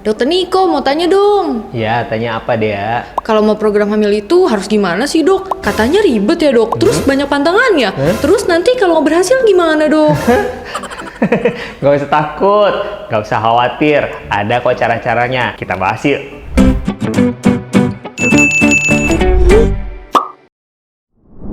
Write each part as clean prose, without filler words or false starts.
Dokter Niko mau tanya dong. Ya, tanya apa dia? Kalau mau program hamil itu harus gimana sih dok? Katanya ribet ya dok, terus banyak pantangannya. Terus nanti kalau nggak berhasil gimana dok? Gak usah takut, gak usah khawatir. Ada kok cara-caranya. Kita bahas yuk.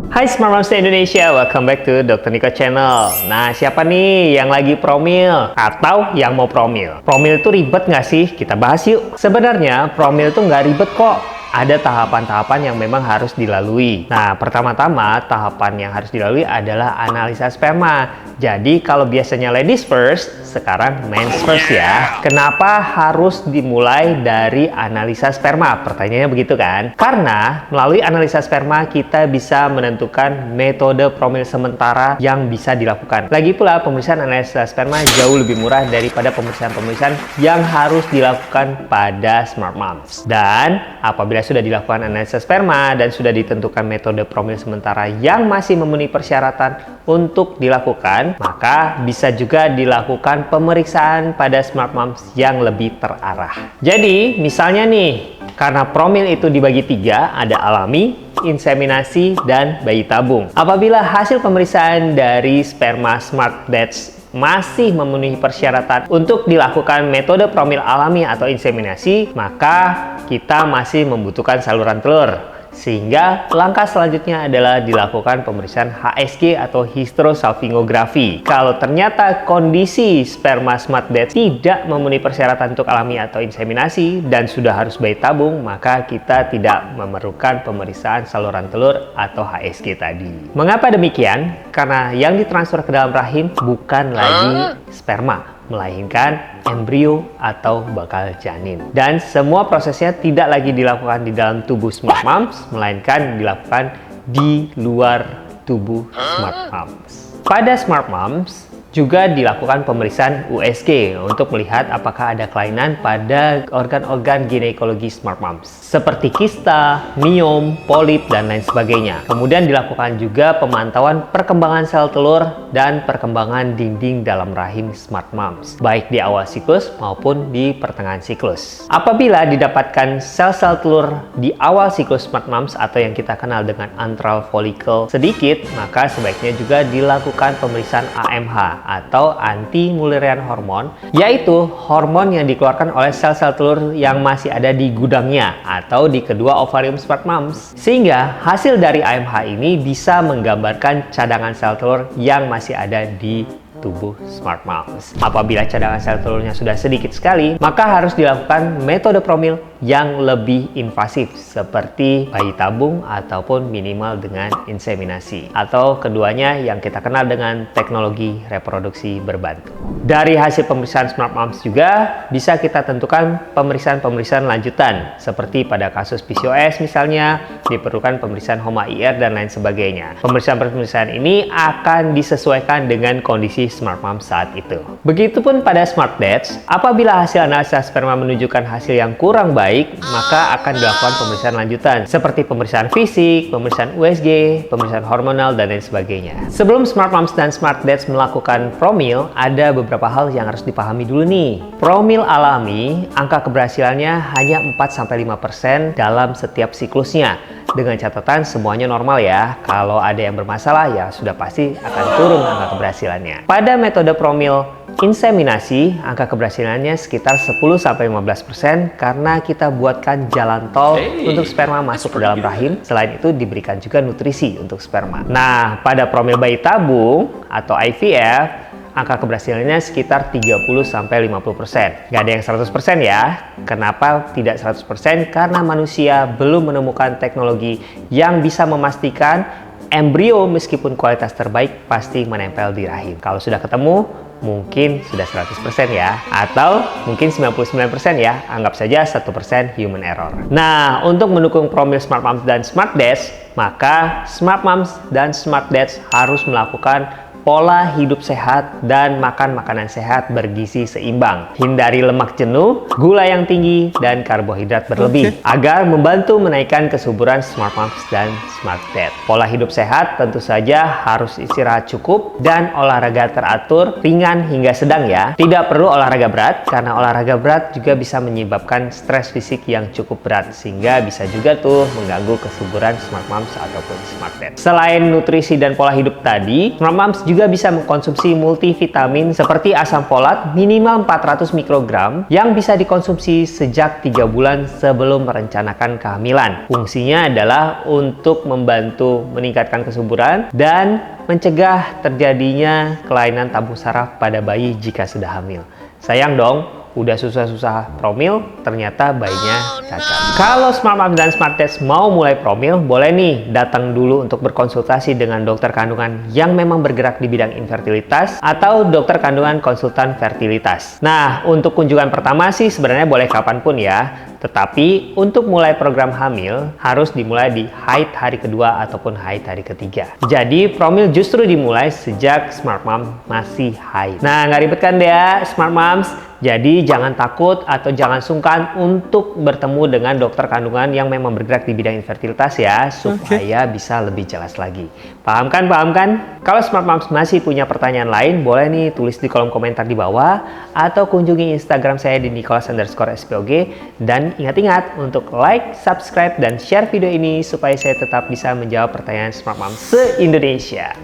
Hai Smart Moms Indonesia, welcome back to Dr. Niko Channel. Nah, siapa nih yang lagi promil atau yang mau promil? Promil itu ribet nggak sih? Kita bahas yuk. Sebenarnya promil itu nggak ribet kok. Ada tahapan-tahapan yang memang harus dilalui. Nah, pertama-tama tahapan yang harus dilalui adalah analisa sperma. Jadi, kalau biasanya ladies first, sekarang men's first ya. Kenapa harus dimulai dari analisa sperma? Pertanyaannya begitu kan? Karena melalui analisa sperma kita bisa menentukan metode promil sementara yang bisa dilakukan. Lagi pula, pemeriksaan analisa sperma jauh lebih murah daripada pemeriksaan-pemeriksaan yang harus dilakukan pada Smart Moms. Dan apabila sudah dilakukan analisa sperma dan sudah ditentukan metode promil sementara yang masih memenuhi persyaratan untuk dilakukan, maka bisa juga dilakukan pemeriksaan pada Smart Moms yang lebih terarah. Jadi, misalnya nih, karena promil itu dibagi 3, ada alami, inseminasi, dan bayi tabung. Apabila hasil pemeriksaan dari sperma Smart Batch masih memenuhi persyaratan untuk dilakukan metode promil alami atau inseminasi, maka kita masih membutuhkan saluran telur. Sehingga langkah selanjutnya adalah dilakukan pemeriksaan HSG atau hysterosalpingografi. Kalau ternyata kondisi sperma Smart Batch tidak memenuhi persyaratan untuk alami atau inseminasi dan sudah harus bayi tabung, maka kita tidak memerlukan pemeriksaan saluran telur atau HSG tadi. Mengapa demikian? Karena yang ditransfer ke dalam rahim bukan lagi sperma, melainkan embrio atau bakal janin. Dan semua prosesnya tidak lagi dilakukan di dalam tubuh Smart Moms, melainkan dilakukan di luar tubuh Smart Moms. Pada Smart Moms juga dilakukan pemeriksaan USG untuk melihat apakah ada kelainan pada organ-organ ginekologi Smart Moms seperti kista, miom, polip, dan lain sebagainya. Kemudian dilakukan juga pemantauan perkembangan sel telur dan perkembangan dinding dalam rahim Smart Moms, baik di awal siklus maupun di pertengahan siklus. Apabila didapatkan sel-sel telur di awal siklus Smart Moms atau yang kita kenal dengan antral follicle sedikit, maka sebaiknya juga dilakukan pemeriksaan AMH atau anti Mullerian hormone, yaitu hormon yang dikeluarkan oleh sel-sel telur yang masih ada di gudangnya atau di kedua ovarium Smart Moms. Sehingga hasil dari AMH ini bisa menggambarkan cadangan sel telur yang masih ada di tubuh Smart Moms. Apabila cadangan sel telurnya sudah sedikit sekali, maka harus dilakukan metode promil yang lebih invasif seperti bayi tabung ataupun minimal dengan inseminasi, atau keduanya yang kita kenal dengan teknologi reproduksi berbantu. Dari hasil pemeriksaan Smart Moms juga bisa kita tentukan pemeriksaan-pemeriksaan lanjutan seperti pada kasus PCOS misalnya diperlukan pemeriksaan HOMA IR dan lain sebagainya. Pemeriksaan-pemeriksaan ini akan disesuaikan dengan kondisi Smart Moms saat itu. Begitupun pada Smart Batch, apabila hasil analisa sperma menunjukkan hasil yang kurang baik, maka akan dilakukan pemeriksaan lanjutan seperti pemeriksaan fisik, pemeriksaan USG, pemeriksaan hormonal, dan lain sebagainya. Sebelum Smart Moms dan Smart Batch melakukan promil, ada beberapa hal yang harus dipahami dulu nih. Promil alami, angka keberhasilannya hanya 4-5% dalam setiap siklusnya. Dengan catatan semuanya normal ya. Kalau ada yang bermasalah ya sudah pasti akan turun angka keberhasilannya. Pada metode promil inseminasi, angka keberhasilannya sekitar 10-15% karena kita buatkan jalan tol untuk sperma masuk ke dalam rahim. Selain itu diberikan juga nutrisi untuk sperma. Nah, pada promil bayi tabung atau IVF, angka keberhasilannya sekitar 30-50%. Nggak ada yang 100% ya. Kenapa tidak 100%? Karena manusia belum menemukan teknologi yang bisa memastikan embrio meskipun kualitas terbaik pasti menempel di rahim. Kalau sudah ketemu, mungkin sudah 100% ya. Atau mungkin 99% ya. Anggap saja 1% human error. Nah, untuk mendukung promil Smart Moms dan Smart Batch, maka Smart Moms dan Smart Batch harus melakukan pola hidup sehat dan makan makanan sehat bergizi seimbang. Hindari lemak jenuh, gula yang tinggi, dan karbohidrat berlebih agar membantu menaikkan kesuburan Smart Moms dan Smart Dad. Pola hidup sehat tentu saja harus istirahat cukup dan olahraga teratur, ringan hingga sedang ya. Tidak perlu olahraga berat karena olahraga berat juga bisa menyebabkan stres fisik yang cukup berat sehingga bisa juga tuh mengganggu kesuburan Smart Moms ataupun Smart Dad. Selain nutrisi dan pola hidup tadi, Smart Moms juga bisa mengkonsumsi multivitamin seperti asam folat minimal 400 mikrogram yang bisa dikonsumsi sejak 3 bulan sebelum merencanakan kehamilan. Fungsinya adalah untuk membantu meningkatkan kesuburan dan mencegah terjadinya kelainan tabung saraf pada bayi jika sudah hamil. Sayang dong, udah susah-susah promil, ternyata bayinya cacat. Kalau Smart Moms dan Smart Dads mau mulai promil, boleh nih datang dulu untuk berkonsultasi dengan dokter kandungan yang memang bergerak di bidang infertilitas atau dokter kandungan konsultan fertilitas. Nah, untuk kunjungan pertama sih sebenarnya boleh kapanpun ya. Tetapi untuk mulai program hamil harus dimulai di haid hari kedua ataupun haid hari ketiga. Jadi promil justru dimulai sejak Smart Mom masih haid. Nah, nggak ribet kan ya Smart Moms? Jadi jangan takut atau jangan sungkan untuk bertemu dengan dokter kandungan yang memang bergerak di bidang infertilitas ya, supaya bisa lebih jelas lagi. Paham kan? Paham kan? Kalau Smart Moms masih punya pertanyaan lain, boleh nih tulis di kolom komentar di bawah atau kunjungi Instagram saya di nicholas_spog. Dan ingat-ingat untuk like, subscribe, dan share video ini supaya saya tetap bisa menjawab pertanyaan Smart Moms se-Indonesia.